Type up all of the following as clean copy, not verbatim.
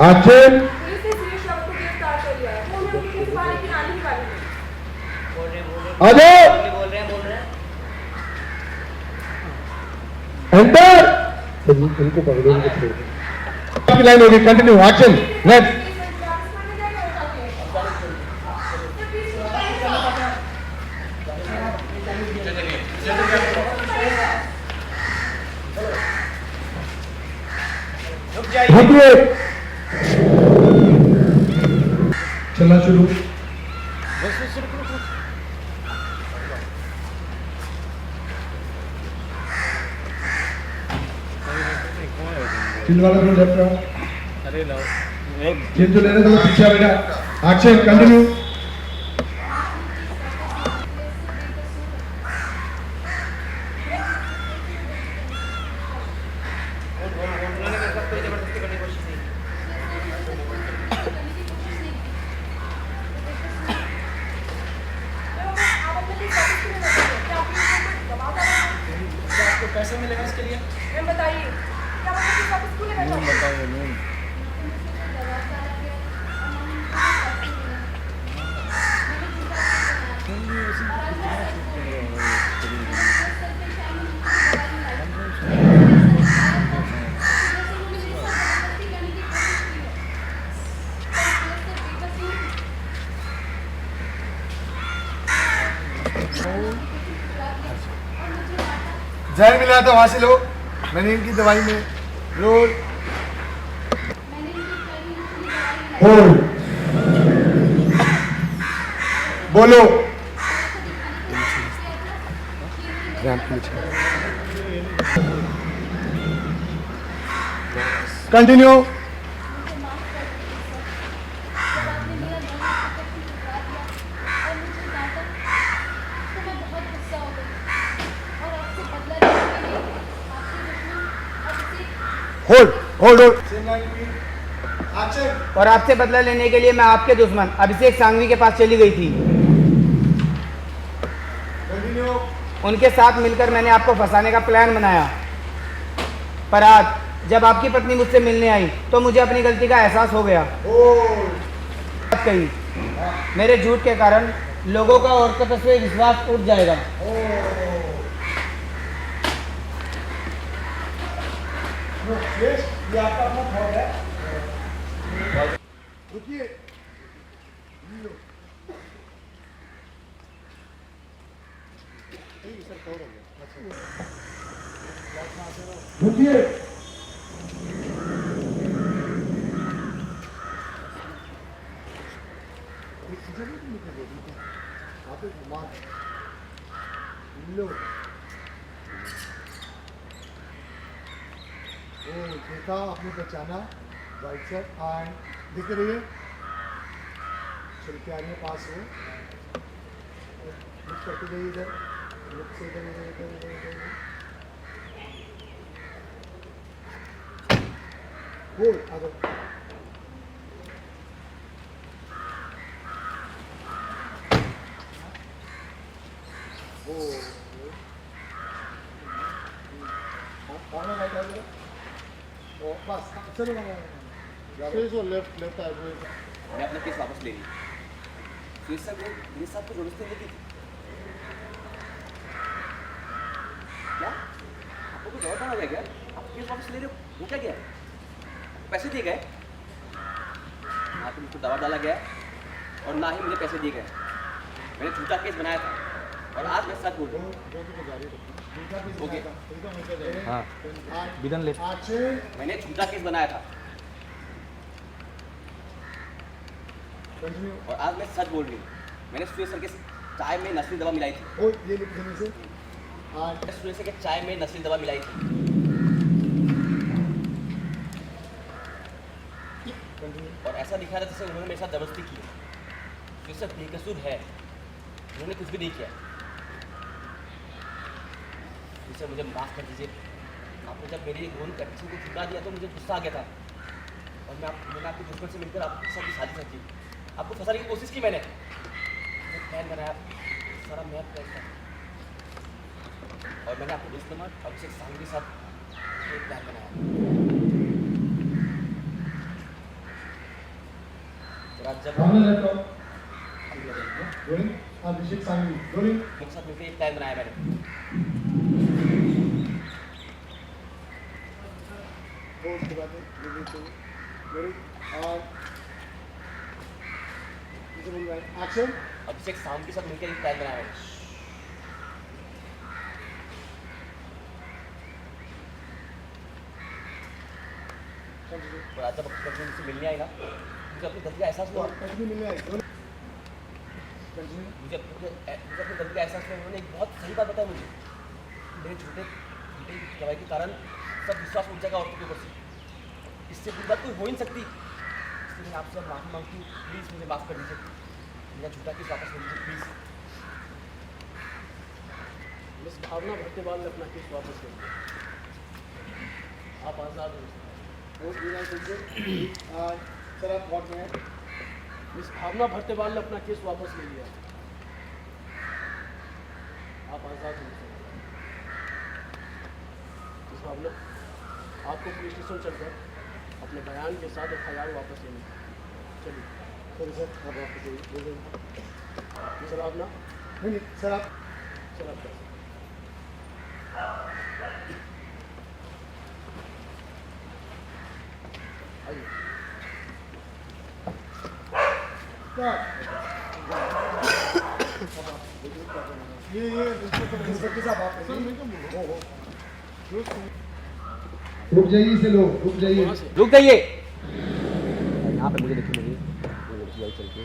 Action. Police ने सुरेश रावत को गिरफ्तार कर लिया है। वो उन्हें उनके केस पाने की आने ही वाली है। आ जाओ। बोल रहे हैं एंटर। इनको पकड़ो, इनको छोड़ो। आपकी लाइन होगी, कंटिन्यू, एक्शन, नेक्स्ट। रुकिए, चलना शुरू। चिल वाला जो लेफ्ट रहा, अरे लो चिल जो लेने तो पीछे आ बेटा। Action, continue. उन्होंने मेरे साथ कोई जबरदस्ती करने की कोशिश नहीं आपको पैसे मिलेगा इसके लिए बताइए क्या वापस स्कूल में बताओ नून जहर मिला था, वहां से लो। मैंने इनकी दवाई में रोल होल्ड बोलो। कंटिन्यू। Hold hold hold. और आपसे बदला लेने के लिए मैं आपके दुश्मन अभिषेक सांघवी के पास चली गई थी। उनके साथ मिलकर मैंने आपको फंसाने का प्लान बनाया, पर आज जब आपकी पत्नी मुझसे मिलने आई तो मुझे अपनी गलती का एहसास हो गया। कही मेरे झूठ के कारण लोगों का औरतों से विश्वास उठ जाएगा। ये आपका अपना थॉट है। रुकिए, रुकिए। देखा, आपने पहचाना, राइट सर एंड दिख रही है, चल के आ रही है, पास हो लुक करते जाइए इधर, लुक से इधर इधर इधर इधर इधर बोल आ जाओ। बस चलो लेफ्ट लेफ्ट मैं अपना केस वापस ले रही सुरेश साहब मेरे साथ तो जबरदस्ती नहीं की थी क्या आपको कुछ और डाला गया क्या आप केस वापस ले रहे हो वो क्या गया पैसे दिए गए ना तो मुझको दवा डाला गया और ना ही मुझे पैसे दिए गए मैंने झूठा केस बनाया था और आज मैं सच बोल रहा हूँ हाँ विदन ले मैंने झूठा केस बनाया था और आज मैं सच बोल रही हूँ मैंने सुरेश सर के चाय में नस्ली दवा मिलाई थी ये लिख देने से सुरेश सर के चाय में नस्ली दवा मिलाई थी और ऐसा दिखा रहा जैसे उन्होंने मेरे साथ जबरदस्ती की है सुरेश सर बेकसूर है उन्होंने कुछ भी नहीं किया सर मुझे माफ़ कर दीजिए आपने जब मेरी गोल कंडीशन को छुड़ा दिया तो मुझे गुस्सा आ गया था और मैंने आपके दुश्मन से मिलकर आपके साथ साजिश रखी आपको फंसाने की कोशिश की मैंने प्लान बनाया सारा मैं प्लान था और मैंने आपके दुश्मन अभिषेक सांघवी के साथ एक प्लान बनाया आज जब सामने लैपटॉप ठीक लगे रोलिंग अभिषेक सांगवी रोलिंग मेरे साथ मिलकर एक प्लान बनाया मैंने वो उसके बाद रोलिंग चाहिए रोलिंग और इसे बोल रहा है एक्शन अभिषेक शाम के साथ मिलकर एक प्लान बनाया मैंने और आज जब अपनी मुझसे मिलने आई ना मुझे अपनी गलती का एहसास हुआ कंटिन्यू मिलने आई कंटिन्यू मुझे अपनी गलती का एहसास हुआ उन्होंने एक बहुत सही बात बताया मुझे मेरे झूठे गवाही के कारण सब विश्वास उठ जाएगा औरतों के ऊपर से इससे बुरी बात कोई हो ही नहीं सकती इसलिए मैं आपसे माफ़ी मांगती हूँ प्लीज़ मुझे माफ़ कर दीजिए मेरा झूठा केस वापस ले लीजिए प्लीज़ मिस भावना भट्टेवाल ने अपना केस वापस ले लिया आप आज़ाद हो वो बिना से सर आप कोर्ट में हैं मिस भावना भट्टेवाल ने अपना केस वापस ले लिया आप आज़ाद हो मिस भावना आपको पुलिस स्टेशन चलकर अपने बयान के साथ FIR वापस लेनी चलिए सॉरी सर आप वापस आइए बोल रहे हैं मिस भावना नहीं नहीं सर आप सर आप कैसे आइए ये इंस्पेक्टर साहब आप रुक जाइए से लोग रुक जाइए वहाँ से रुक जाइए यहाँ पे मुझे देखिए मुझे वो लड़की आई चल के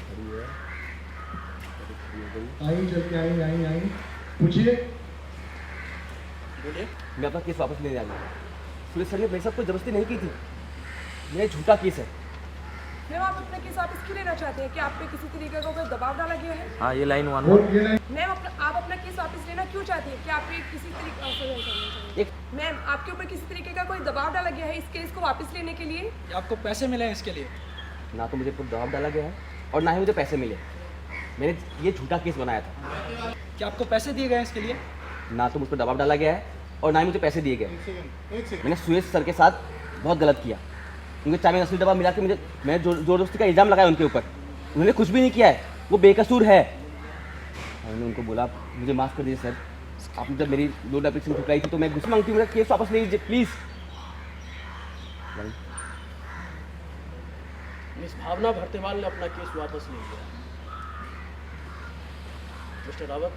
खड़ी है आई चल के आई पूछिए बोलिए मैं अपना केस वापस लेने आ गया पुलिस सर ने मेरे साथ कोई जबरदस्ती नहीं की थी ये झूठा केस है मैम आप अपना केस वापस क्यों लेना चाहते हैं? क्या आप पे किसी तरीके का कोई दबाव डाला गया है? हाँ ये लाइन वन और ये नहीं मैम आप अपना केस वापस लेना क्यों चाहती हैं? क्या आप पे किसी तरीके एक मैम आपके ऊपर किसी तरीके का कोई दबाव डाला गया है इस केस को वापस लेने के लिए? आपको पैसे मिले हैं इसके लिए ना तो मुझे कोई दबाव डाला गया है और ना ही मुझे पैसे मिले मैंने ये झूठा केस बनाया था क्या आपको पैसे दिए गए हैं इसके लिए ना तो मुझ पर दबाव डाला गया है और ना ही मुझे पैसे दिए गए एक सेकंड मैंने सुरेश सर के साथ बहुत गलत किया उनके चाय में असली दवा मिला के मैंने जोरदस्ती का इल्ज़ाम लगाया उनके ऊपर उन्होंने कुछ भी नहीं किया है वो बेकसूर है मैंने उनको बोला मुझे माफ़ कर दीजिए सर आपने जब मेरी लोन एप्लीकेशन ठुकराई थी तो मैं गुस्सा मांगती हूँ मेरा केस वापस ले लीजिए प्लीज़ मिस भावना भट्टेवाल ने अपना केस वापस ले लिया मिस्टर रावत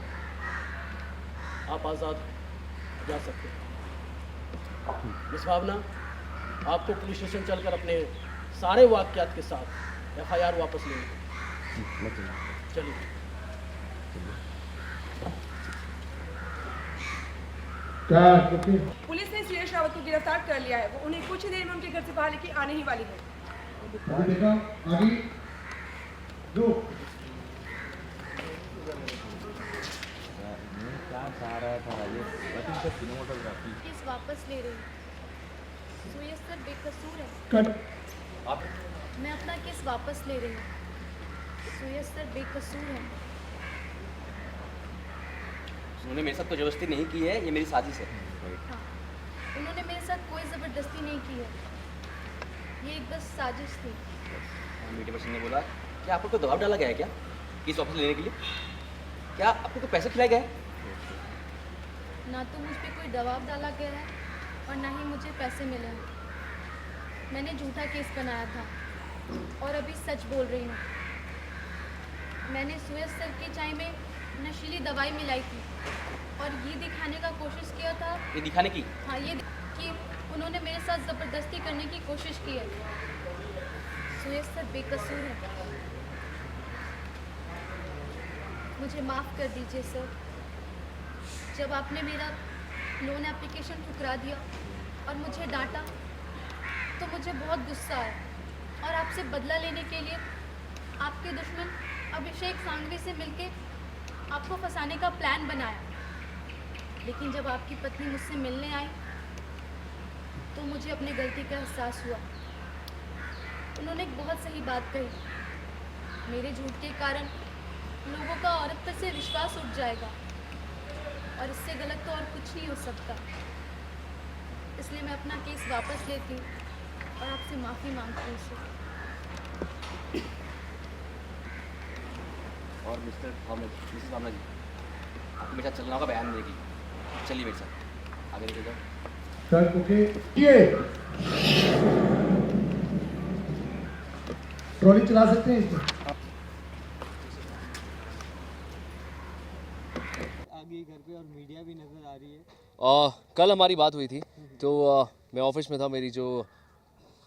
आप आज़ाद जा सकते हैं मिस भावना आपको पुलिस स्टेशन चलकर अपने सारे वाकयात के साथ FIR वापस लेंगे चलिए पुलिस ने सुरेश रावत को गिरफ्तार कर लिया है। वो उन्हें कुछ ही देर में उनके घर से बाहर लेके आने ही वाली है। अभी देखा आगे दो केस वापस ले रही हूँ सुयश सर बेकसूर है कट मैं अपना केस वापस ले रही हूँ सुयश सर बेकसूर है उन्होंने मेरे साथ कोई जबरदस्ती नहीं की है ये मेरी साजिश है हाँ उन्होंने मेरे साथ कोई ज़बरदस्ती नहीं की है ये एक बस साजिश थी मीडिया पर्सन ने बोला क्या आपको कोई दबाव डाला गया है क्या केस वापस लेने के लिए क्या आपको कोई पैसे खिलाए गए ना तो मुझ पर कोई दबाव डाला गया है और ना ही मुझे पैसे मिले हैं मैंने झूठा केस बनाया था और अभी सच बोल रही हूँ मैंने सुयश सर की चाय में नशीली दवाई मिलाई थी और ये दिखाने का कोशिश किया था ये दिखाने की हाँ ये कि उन्होंने मेरे साथ ज़बरदस्ती करने की कोशिश की है सुयश सर बेकसूर है मुझे माफ़ कर दीजिए सर जब आपने मेरा लोन एप्लीकेशन ठुकरा दिया और मुझे डांटा तो मुझे बहुत गुस्सा आया और आपसे बदला लेने के लिए आपके दुश्मन अभिषेक सांघवी से मिलके आपको फंसाने का प्लान बनाया लेकिन जब आपकी पत्नी मुझसे मिलने आई तो मुझे अपनी गलती का एहसास हुआ उन्होंने एक बहुत सही बात कही मेरे झूठ के कारण लोगों का औरत पर से विश्वास उठ जाएगा और इससे गलत तो और कुछ नहीं हो सकता इसलिए मैं अपना केस वापस लेती हूँ और आपसे माफ़ी मांगती हूँ सर और मिस्टर भावना जी, मिसेस भावना जी, आपको मेरे साथ चलना होगा बयान देने के लिए। चलिए मेरे साथ आगे निकल जाओ। सर ओके ये ट्रॉली चला सकते हैं इसमें। आगे घर पे और मीडिया भी नज़र आ रही है। कल हमारी बात हुई थी तो मैं ऑफिस में था। मेरी जो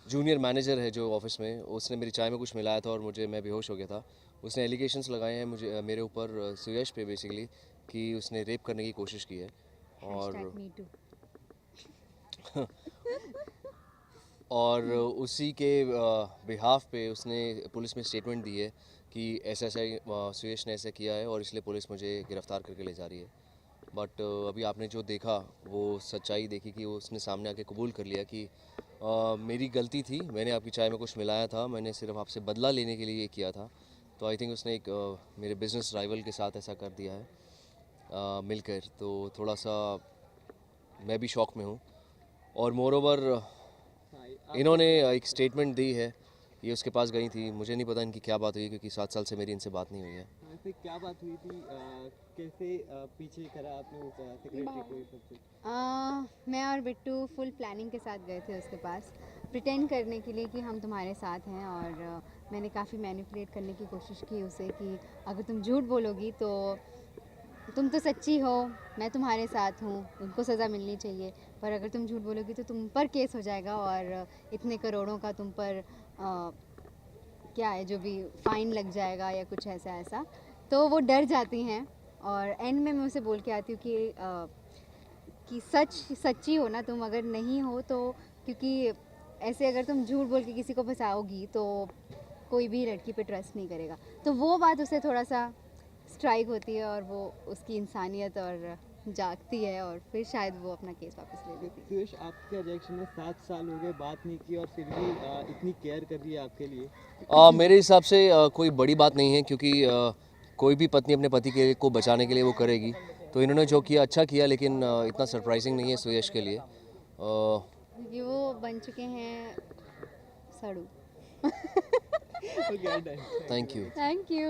जूनियर मैनेजर है जो ऑफिस में, उसने मेरी चाय में कुछ मिलाया था और मैं बेहोश हो गया था। उसने एलिगेशंस लगाए हैं मुझे मेरे ऊपर सुयश पे बेसिकली कि उसने रेप करने की कोशिश की है और उसी के बिहाफ पे उसने पुलिस में स्टेटमेंट दी है कि ऐसा सुयश ने ऐसा किया है और इसलिए पुलिस मुझे गिरफ़्तार करके ले जा रही है। बट अभी आपने जो देखा वो सच्चाई देखी कि उसने सामने आके कबूल कर लिया कि मेरी गलती थी, मैंने आपकी चाय में कुछ मिलाया था, मैंने सिर्फ आपसे बदला लेने के लिए ये किया था। तो आई थिंक उसने एक मेरे बिज़नेस राइवल के साथ ऐसा कर दिया है मिलकर। तो थोड़ा सा मैं भी शॉक में हूँ। और मोरओवर इन्होंने एक स्टेटमेंट दी है, ये उसके पास गई थी, मुझे नहीं पता इनकी क्या बात हुई क्योंकि 7 साल से मेरी इनसे बात नहीं हुई है। वैसे क्या बात हुई थी, कैसे पीछे करा आपने उस सेक्रेटरी को ये सब कुछ? मैं और बिट्टू फुल प्लानिंग के साथ गए थे उसके पास, प्रिटेंड करने के लिए कि हम तुम्हारे साथ हैं। और मैंने काफ़ी मैनिपुलेट करने की कोशिश की उसे कि अगर तुम झूठ बोलोगी तो तुम तो सच्ची हो, मैं तुम्हारे साथ हूँ, तुमको सज़ा मिलनी चाहिए, पर अगर तुम झूठ बोलोगी तो तुम पर केस हो जाएगा और इतने करोड़ों का तुम पर क्या है जो भी फ़ाइन लग जाएगा या कुछ ऐसा ऐसा। तो वो डर जाती हैं और एंड में मैं उसे बोल के आती हूँ कि सच्ची हो ना तुम, अगर नहीं हो तो, क्योंकि ऐसे अगर तुम झूठ बोल के किसी को फंसाओगी तो कोई भी लड़की पे ट्रस्ट नहीं करेगा। तो वो बात उसे थोड़ा सा स्ट्राइक होती है और वो उसकी इंसानियत और जागती है और फिर शायद वो अपना केस वापस ले लेती है। सुयश, आपके रिएक्शन में 7 साल हो गए बात नहीं की और फिर भी इतनी केयर कर रही है आपके लिए। मेरे हिसाब से कोई बड़ी बात नहीं है क्योंकि कोई भी पत्नी अपने पति के को बचाने के लिए वो करेगी। तो इन्होंने जो किया अच्छा किया, लेकिन इतना सरप्राइजिंग नहीं है सुयश के लिए क्योंकि वो बन चुके हैं सड़ू। Okay, done. Thank you. Thank you.